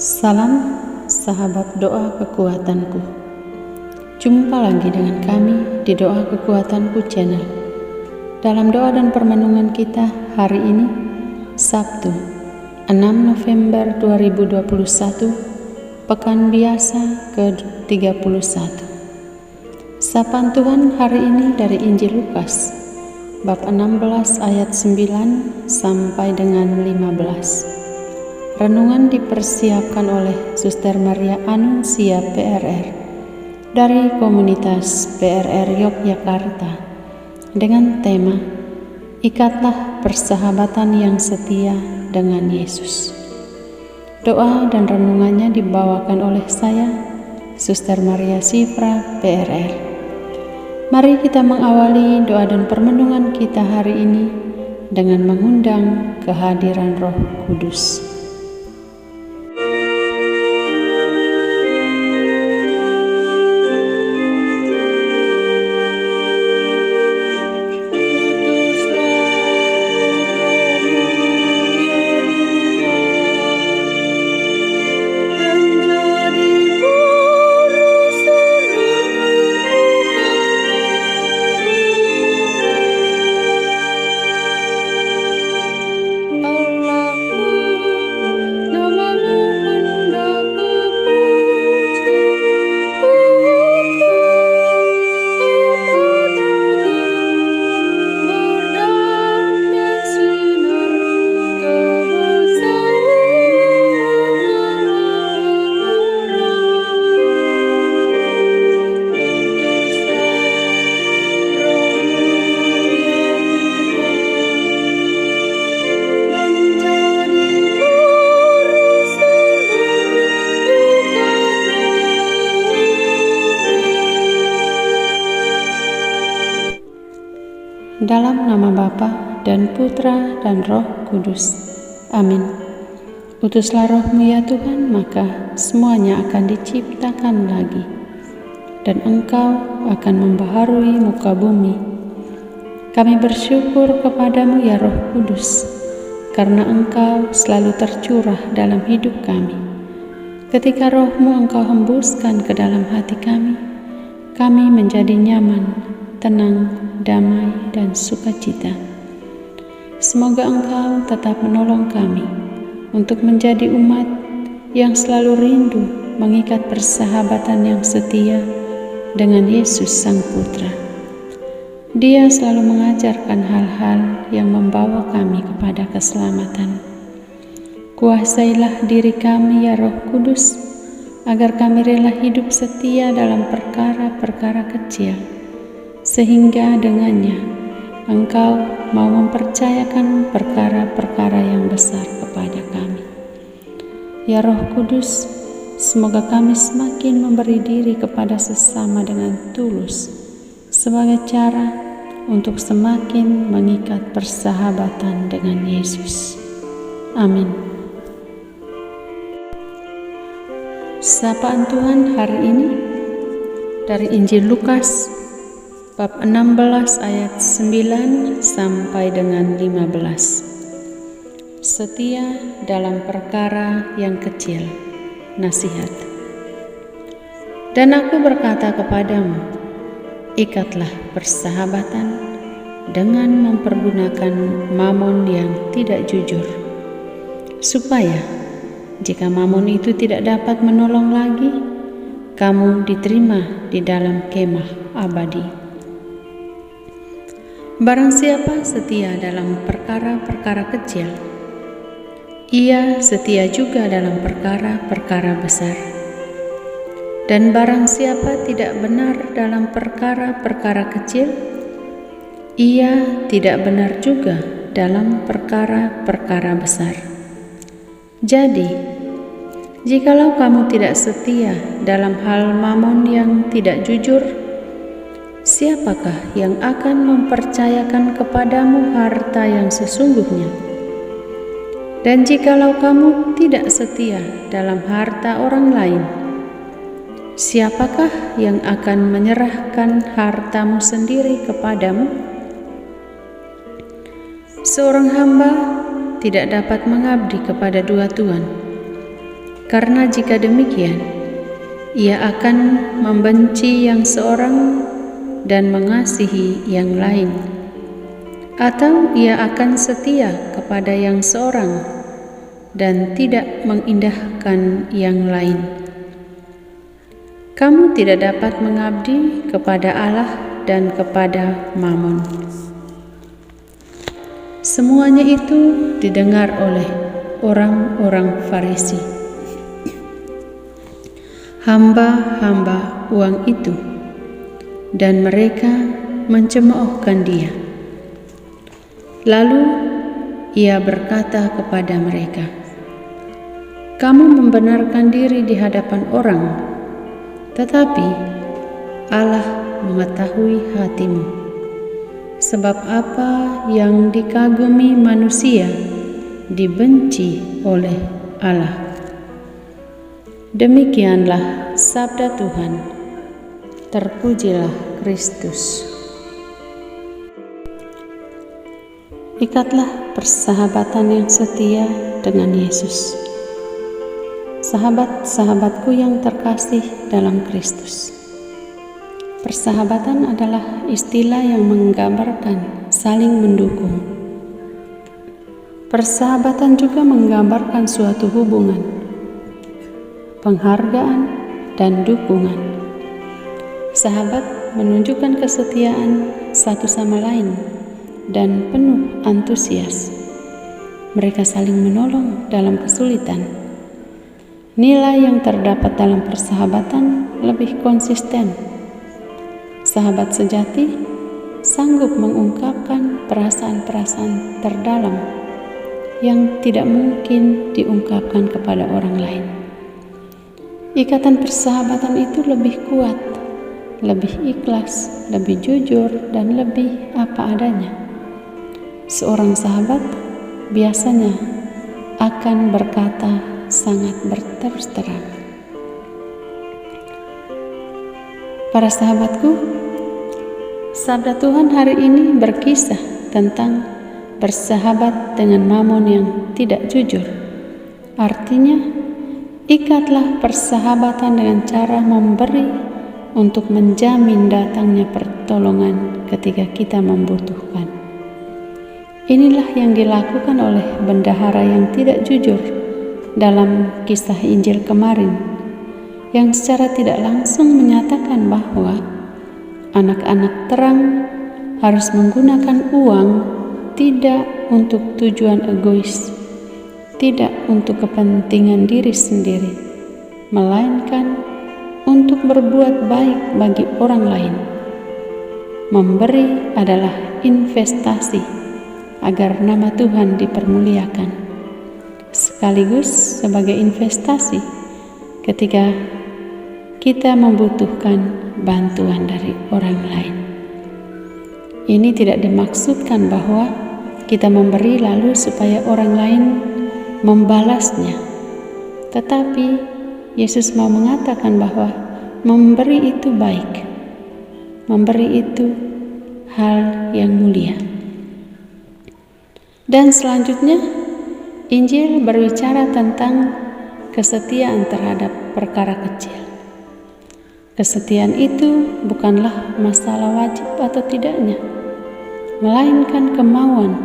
Salam sahabat doa kekuatanku. Jumpa lagi dengan kami di Doa Kekuatanku Channel. Dalam doa dan permenungan kita hari ini, Sabtu 6 November 2021, Pekan Biasa ke-31. Sapaan Tuhan hari ini dari Injil Lukas, bab 16 ayat 9 sampai dengan 15. Renungan dipersiapkan oleh Suster Maria Anuncia PRR dari komunitas PRR Yogyakarta dengan tema Ikatlah Persahabatan yang Setia dengan Yesus. Doa dan renungannya dibawakan oleh saya, Suster Maria Sifra PRR. Mari kita mengawali doa dan permenungan kita hari ini dengan mengundang kehadiran Roh Kudus. Dalam nama Bapa dan Putra dan Roh Kudus. Amin. Utuslah Roh-Mu ya Tuhan, maka semuanya akan diciptakan lagi, dan Engkau akan membaharui muka bumi. Kami bersyukur kepadamu ya Roh Kudus, karena Engkau selalu tercurah dalam hidup kami. Ketika Roh-Mu Engkau hembuskan ke dalam hati kami menjadi nyaman, tenang, damai, dan sukacita. Semoga Engkau tetap menolong kami untuk menjadi umat yang selalu rindu mengikat persahabatan yang setia dengan Yesus Sang Putra. Dia selalu mengajarkan hal-hal yang membawa kami kepada keselamatan. Kuasailah diri kami ya Roh Kudus, agar kami rela hidup setia dalam perkara-perkara kecil, sehingga dengannya Engkau mau mempercayakan perkara-perkara yang besar kepada kami. Ya Roh Kudus, semoga kami semakin memberi diri kepada sesama dengan tulus, sebagai cara untuk semakin mengikat persahabatan dengan Yesus. Amin. Sapaan Tuhan hari ini dari Injil Lukas bab 16 ayat 9 sampai dengan 15. Setia dalam perkara yang kecil. Nasihat. Dan aku berkata kepadamu, ikatlah persahabatan dengan mempergunakan mamon yang tidak jujur, supaya jika mamon itu tidak dapat menolong lagi, kamu diterima di dalam kemah abadi. Barang siapa setia dalam perkara-perkara kecil, ia setia juga dalam perkara-perkara besar. Dan barang siapa tidak benar dalam perkara-perkara kecil, ia tidak benar juga dalam perkara-perkara besar. Jadi, jikalau kamu tidak setia dalam hal mamon yang tidak jujur, siapakah yang akan mempercayakan kepadamu harta yang sesungguhnya? Dan jikalau kamu tidak setia dalam harta orang lain, siapakah yang akan menyerahkan hartamu sendiri kepadamu? Seorang hamba tidak dapat mengabdi kepada dua tuan, Karena jika demikian, ia akan membenci yang seorang dan mengasihi yang lain, atau ia akan setia kepada yang seorang dan tidak mengindahkan yang lain. Kamu tidak dapat mengabdi kepada Allah dan kepada Mammon. Semuanya itu didengar oleh orang-orang Farisi, hamba-hamba uang itu, dan mereka mencemoohkan dia. Lalu ia berkata kepada mereka, "Kamu membenarkan diri di hadapan orang, tetapi Allah mengetahui hatimu. Sebab apa yang dikagumi manusia dibenci oleh Allah." Demikianlah sabda Tuhan. Terpujilah Kristus. Ikatlah persahabatan yang setia dengan Yesus. Sahabat-sahabatku yang terkasih dalam Kristus. Persahabatan adalah istilah yang menggambarkan saling mendukung. Persahabatan juga menggambarkan suatu hubungan, penghargaan, dan dukungan. Sahabat menunjukkan kesetiaan satu sama lain dan penuh antusias. Mereka saling menolong dalam kesulitan. Nilai yang terdapat dalam persahabatan lebih konsisten. Sahabat sejati sanggup mengungkapkan perasaan-perasaan terdalam yang tidak mungkin diungkapkan kepada orang lain. Ikatan persahabatan itu lebih kuat, lebih ikhlas, lebih jujur, dan lebih apa adanya. Seorang sahabat biasanya akan berkata sangat berterus terang. Para sahabatku, sabda Tuhan hari ini berkisah tentang bersahabat dengan Mammon yang tidak jujur. Artinya, ikatlah persahabatan dengan cara memberi untuk menjamin datangnya pertolongan ketika kita membutuhkan. Inilah yang dilakukan oleh bendahara yang tidak jujur dalam kisah Injil kemarin, yang secara tidak langsung menyatakan bahwa anak-anak terang harus menggunakan uang tidak untuk tujuan egois, tidak untuk kepentingan diri sendiri, melainkan untuk berbuat baik bagi orang lain. Memberi adalah investasi agar nama Tuhan dipermuliakan, sekaligus sebagai investasi ketika kita membutuhkan bantuan dari orang lain. Ini tidak dimaksudkan bahwa kita memberi lalu supaya orang lain membalasnya, tetapi Yesus mau mengatakan bahwa memberi itu baik, memberi itu hal yang mulia. Dan selanjutnya, Injil berbicara tentang kesetiaan terhadap perkara kecil. Kesetiaan itu bukanlah masalah wajib atau tidaknya, melainkan kemauan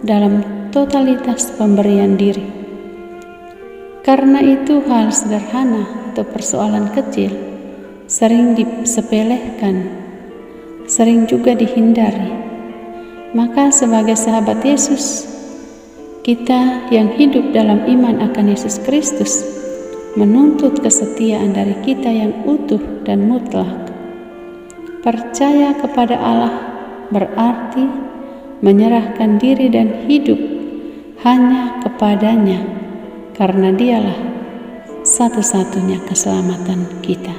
dalam totalitas pemberian diri. Karena itu hal sederhana atau persoalan kecil sering disepelekan, sering juga dihindari. Maka sebagai sahabat Yesus, kita yang hidup dalam iman akan Yesus Kristus menuntut kesetiaan dari kita yang utuh dan mutlak. Percaya kepada Allah berarti menyerahkan diri dan hidup hanya kepadanya, karena dialah satu-satunya keselamatan kita.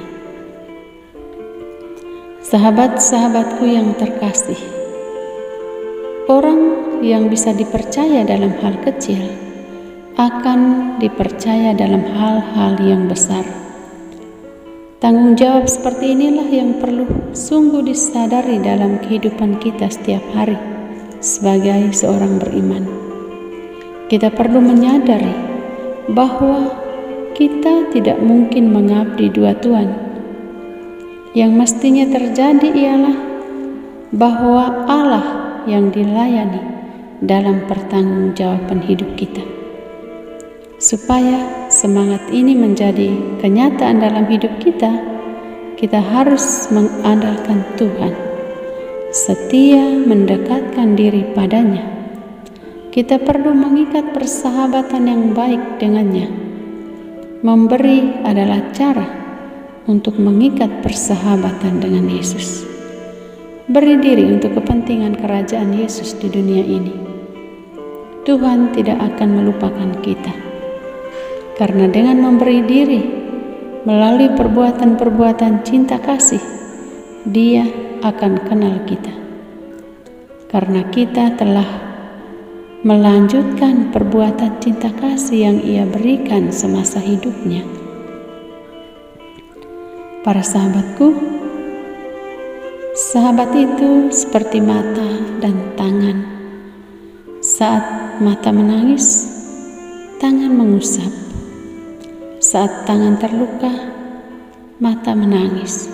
Sahabat-sahabatku yang terkasih, orang yang bisa dipercaya dalam hal kecil akan dipercaya dalam hal-hal yang besar. Tanggung jawab seperti inilah yang perlu sungguh disadari dalam kehidupan kita setiap hari sebagai seorang beriman. Kita perlu menyadari bahwa kita tidak mungkin mengabdi dua tuan. Yang mestinya terjadi ialah bahwa Allah yang dilayani dalam pertanggungjawaban hidup kita. Supaya semangat ini menjadi kenyataan dalam hidup kita, kita harus mengandalkan Tuhan, setia mendekatkan diri padanya. Kita perlu mengikat persahabatan yang baik dengannya. Memberi adalah cara untuk mengikat persahabatan dengan Yesus. Beri diri untuk kepentingan kerajaan Yesus di dunia ini. Tuhan tidak akan melupakan kita. Karena dengan memberi diri melalui perbuatan-perbuatan cinta kasih, Dia akan kenal kita. Karena kita telah melanjutkan perbuatan cinta kasih yang Ia berikan semasa hidupnya. Para sahabatku, sahabat itu seperti mata dan tangan. Saat mata menangis, tangan mengusap. Saat tangan terluka, mata menangis.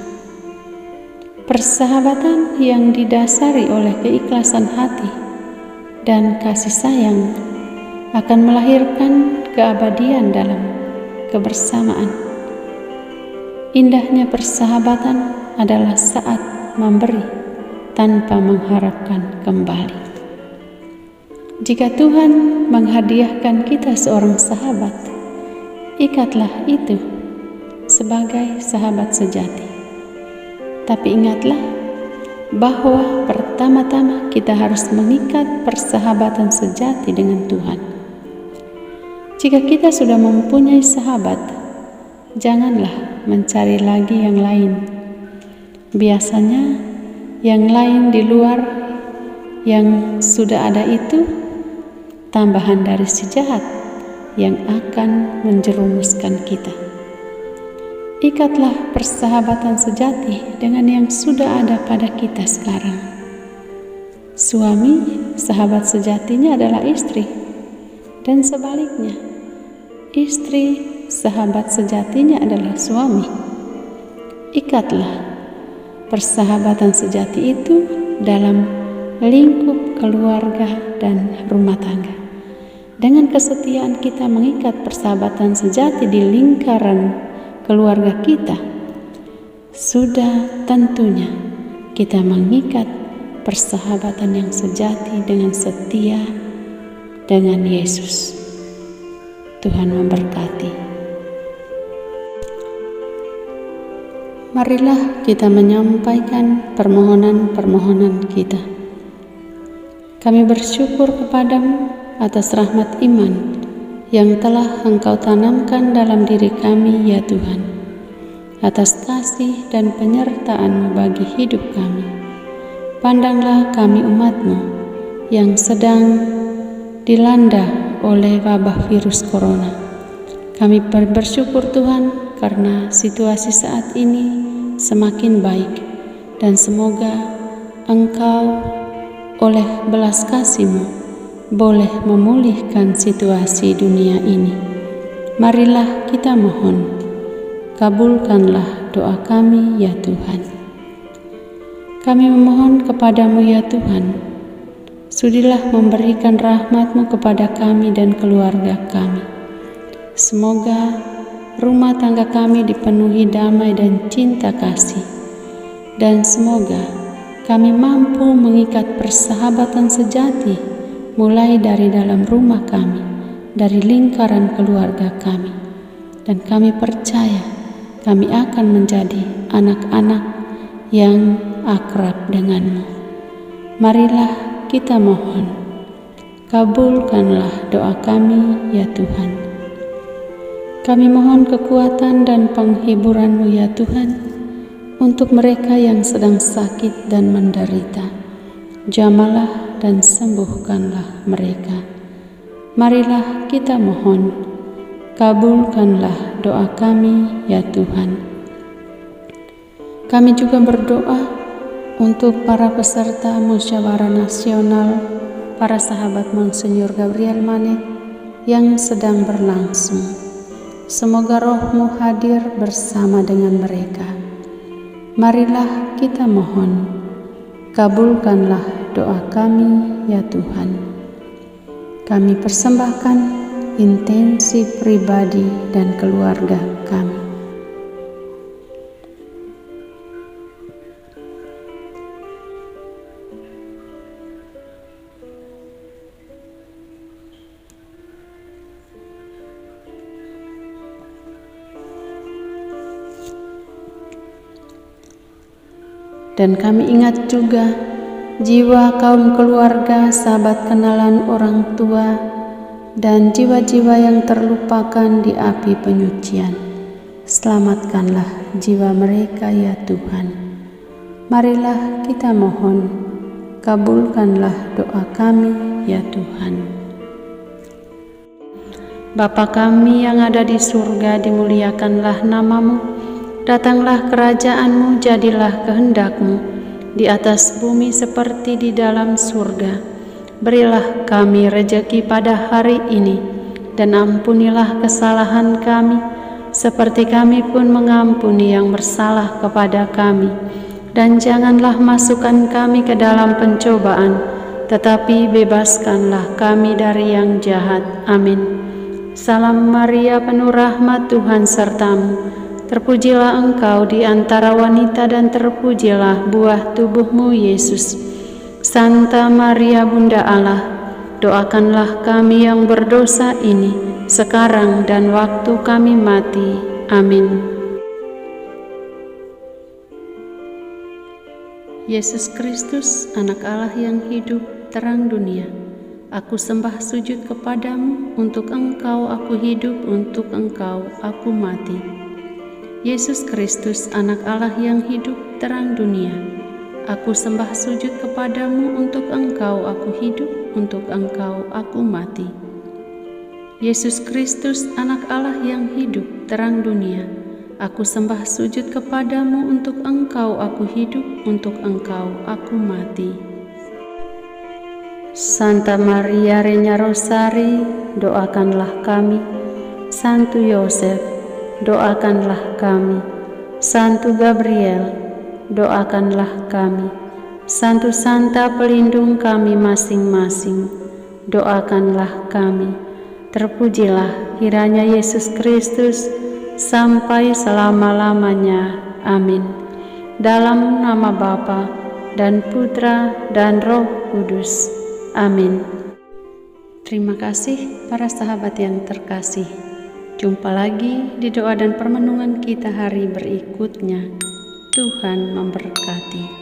Persahabatan yang didasari oleh keikhlasan hati dan kasih sayang akan melahirkan keabadian dalam kebersamaan. Indahnya persahabatan adalah saat memberi tanpa mengharapkan kembali. Jika Tuhan menghadiahkan kita seorang sahabat, ikatlah itu sebagai sahabat sejati. Tapi ingatlah bahwa pertama-tama kita harus mengikat persahabatan sejati dengan Tuhan. Jika kita sudah mempunyai sahabat, janganlah mencari lagi yang lain. Biasanya yang lain di luar yang sudah ada itu tambahan dari si jahat yang akan menjerumuskan kita. Ikatlah persahabatan sejati dengan yang sudah ada pada kita sekarang. Suami, sahabat sejatinya adalah istri, dan sebaliknya, istri, sahabat sejatinya adalah suami. Ikatlah persahabatan sejati itu dalam lingkup keluarga dan rumah tangga. Dengan kesetiaan kita mengikat persahabatan sejati di lingkaran keluarga kita, sudah tentunya kita mengikat persahabatan yang sejati dengan setia dengan Yesus. Tuhan memberkati. Marilah kita menyampaikan permohonan-permohonan kita. Kami bersyukur kepadamu atas rahmat iman yang telah Engkau tanamkan dalam diri kami, ya Tuhan, atas kasih dan penyertaan-Mu bagi hidup kami. Pandanglah kami umat-Mu yang sedang dilanda oleh wabah virus corona. Kami bersyukur Tuhan karena situasi saat ini semakin baik, dan semoga Engkau oleh belas kasih-Mu boleh memulihkan situasi dunia ini. Marilah kita mohon, kabulkanlah doa kami, ya Tuhan. Kami memohon kepadamu, ya Tuhan, sudilah memberikan rahmat-Mu kepada kami dan keluarga kami. Semoga rumah tangga kami dipenuhi damai dan cinta kasih, dan semoga kami mampu mengikat persahabatan sejati mulai dari dalam rumah kami, dari lingkaran keluarga kami. Dan kami percaya kami akan menjadi anak-anak yang akrab dengan-Mu. Marilah kita mohon, kabulkanlah doa kami, ya Tuhan. Kami mohon kekuatan dan penghiburan-Mu, ya Tuhan, untuk mereka yang sedang sakit dan menderita. Jamalah dan sembuhkanlah mereka. Marilah kita mohon, kabulkanlah doa kami, ya Tuhan. Kami juga berdoa untuk para peserta musyawarah nasional, para sahabat Monsinyur Gabriel Manek yang sedang berlangsung. Semoga roh-Mu hadir bersama dengan mereka. Marilah kita mohon, kabulkanlah doa kami ya Tuhan. Kami persembahkan intensi pribadi dan keluarga kami. Dan kami ingat juga jiwa kaum keluarga, sahabat kenalan orang tua, dan jiwa-jiwa yang terlupakan di api penyucian. Selamatkanlah jiwa mereka ya Tuhan. Marilah kita mohon, kabulkanlah doa kami ya Tuhan. Bapa kami yang ada di surga, dimuliakanlah nama-Mu. Datanglah kerajaan-Mu, jadilah kehendak-Mu di atas bumi seperti di dalam surga. Berilah kami rejeki pada hari ini, dan ampunilah kesalahan kami, seperti kami pun mengampuni yang bersalah kepada kami. Dan janganlah masukkan kami ke dalam pencobaan, tetapi bebaskanlah kami dari yang jahat. Amin. Salam Maria, penuh rahmat, Tuhan serta-Mu. Terpujilah Engkau di antara wanita, dan terpujilah buah tubuh-Mu, Yesus. Santa Maria, Bunda Allah, doakanlah kami yang berdosa ini, sekarang dan waktu kami mati. Amin. Yesus Kristus, Anak Allah yang hidup, terang dunia, aku sembah sujud kepadamu, untuk Engkau aku hidup, untuk Engkau aku mati. Yesus Kristus, Anak Allah yang hidup, terang dunia, aku sembah sujud kepadamu, untuk Engkau aku hidup, untuk Engkau aku mati. Yesus Kristus, Anak Allah yang hidup, terang dunia, aku sembah sujud kepadamu, untuk Engkau aku hidup, untuk Engkau aku mati. Santa Maria Regna Rosari, doakanlah kami. Santo Yosef, doakanlah kami. Santo Gabriel, doakanlah kami. Santo Santa, pelindung kami masing-masing, doakanlah kami. Terpujilah kiranya Yesus Kristus sampai selama-lamanya. Amin. Dalam nama Bapa dan Putra dan Roh Kudus. Amin. Terima kasih para sahabat yang terkasih. Jumpa lagi di doa dan permenungan kita hari berikutnya. Tuhan memberkati.